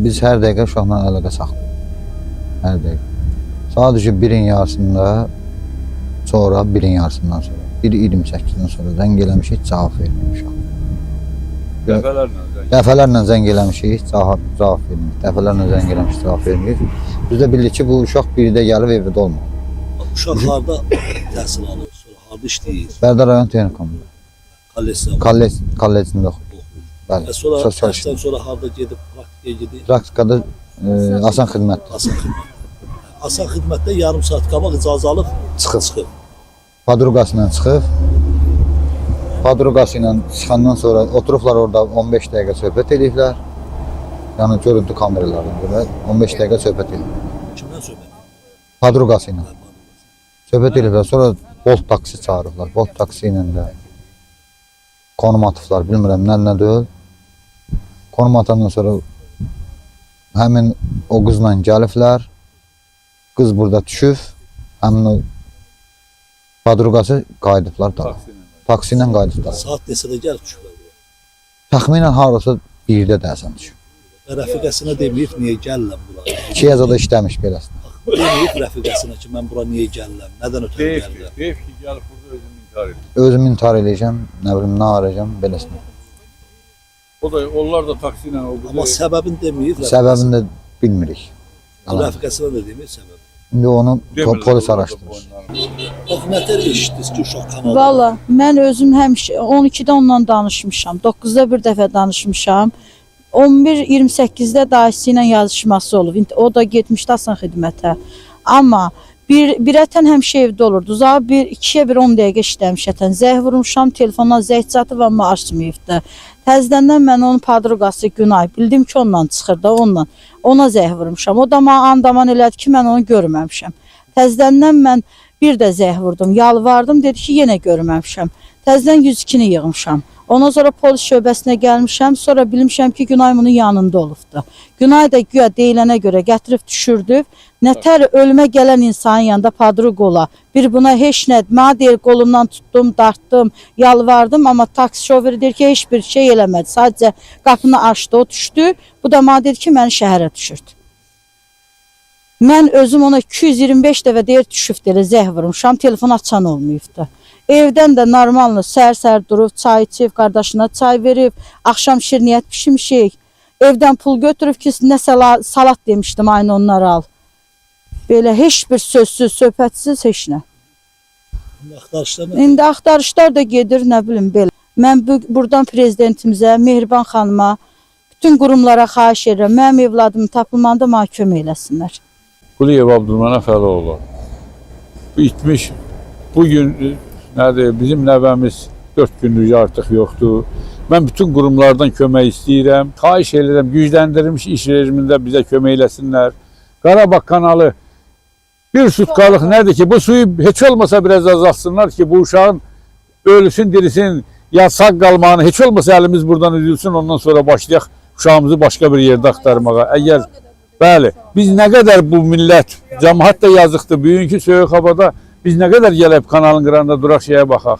Biz hər dəqiqə uşaqla əlaqə saxlayırıq. Hər dəqiqə. Sadəcə birin yarısında, sonra birin yarısından sonra, 1:28-dən sonra zəng eləmişik, cavab vermir uşaq. Dəfələrlə zəng eləmişik, cavab vermir. Dəfələrlə zəng eləmişik, cavab vermir. Biz də bildik ki, bu uşaq biri də gəlib evdə olmur. Uşaq harda təhsil alır, sonra harda işləyir? Bərdə rayon texnikumunda. Kollecində oxuyur. Bəli. Sonra sosial dərsdən sonra harda gedib, praktikaya gedir? Praktikada asan xidmət. Asan xidmət. Asan xidmətdə yarım saat qabaq icazə alıb çıxıb. Padruqasıyla çıxıb. Padruqası ilə çıxandan sonra oturublar orada 15 dəqiqə söhbət ediblər. Yəni görüntü kameralarına görə 15 dəqiqə söhbət ediblər. Kimdən söhbət? Padruqası ilə. Söhbət ediblər. Sonra Bolt taksi çağırıblar. Bolt taksi ilə də konum atıblar. Bilmirəm nə deyil. Konum atandan sonra həmin o qızla gəliblər. Qız burada düşüb. Həmin o padruqası qayıdıblar da. Taksi ilə qayıdıblar. Saat neçədə gəlib düşüblər? Təxminən harasa 1-də dəsən düşüb. Rəfiqəsinə deməyib, niyə gəlirəm bura? 2 yazada işləmiş beləsinə. Deməyib rəfiqəsinə ki, mən bura niyə gəlirəm, nədən ötürü gəlirəm? Deyib ki, gəlib burada özümü intihar edeyim. Özümü intihar edəcəm, nə bilim, nə arayacam, beləsinə. Onlar da taksi ilə o Amma səbəbini deməyib. Səbəbini də bilmirik. Rəfiqəsinə də deməyib səbəbi. İndi onu polis araşdırır. Bax, nətər eşitdiniz ki, uşaq kanalı? Valla, mən özüm həmişə 12-də onunla danışmışam, 9-da bir dəfə danışmışam. 11-28-də dayısı ilə yazışması olub. O da getmişdi asan xidmətə. Amma birətən həmişə evdə olurdu. Zağı 2-yə 10 dəqiqə işləmişətən. Zəh vurmuşam, telefondan zəh çatıb, amma açmayıbdı. Təzədən mən onun padruqası Günay, bildim ki, onunla çıxır da onunla. Ona zəh vurmuşam. O da andaman elədi ki, mən onu görməmişəm. Təzədən mən bir də zəh vurdum, yalvardım, dedi ki, yenə görməmişəm. Təzədən 102-ni yığmışam. Ondan sonra polis şöbəsinə gəlmişəm, sonra bilmişəm ki, Günay bunun yanında olubdu. Günay da güya deyilənə görə gətirib düşürdüb. Nətər ölümə gələn insanın yanında padruq ola. Bir buna heç nə, mənə deyir, qolumdan tutdum, dartdım, yalvardım, amma taksi şoförü deyir ki, heç bir şey eləmədi. Sadəcə qapını açdı, o düşdü. Bu da mənə dedi ki, məni şəhərə düşürdü. Mən özüm ona 225 dəfə deyir, düşüb deyir, zəh vurmuşam, telefon açan olmayıbdı. Evdən də normalını səhər-səhər durub, çay içib, qardaşına çay verib, axşam şirniyyət pişmişik. Evdən pul götürüb ki, nə salat demişdim, aynı onları al. Belə heç bir sözsüz, söhbətsiz, heç nə. İndi axtarışlar da gedir, nə bilim, belə. Mən buradan prezidentimizə, Mehriban xanıma, bütün qurumlara xahiş edirəm, mənim evladımın tapılmanda mənə kömək eləsinlər. Quliyev Abdülmanaf Əloğlu. İtmiş, bugün nədir, bizim nəvəmiz 4 gündür artıq yoxdur. Mən bütün qurumlardan kömək istəyirəm. Xahiş edirəm, gücləndirilmiş iş rejimində bizə kömək eləsinlər. Qarabağ kanalı bir sutkalıq nədir ki, bu suyu heç olmasa biraz azaltsınlar ki, bu uşağın ölüsün, dirisin, ya sağ qalmağını heç olmasa əlimiz buradan üzülsün, ondan sonra başlayaq uşağımızı başqa bir yerdə axtarmağa. Əgər, bəli, biz nə qədər bu millət, cəmaət də yazıqdır, bugünkü soyuq havada biz nə qədər gəlib kanalın qırağında duraq şeyə baxaq.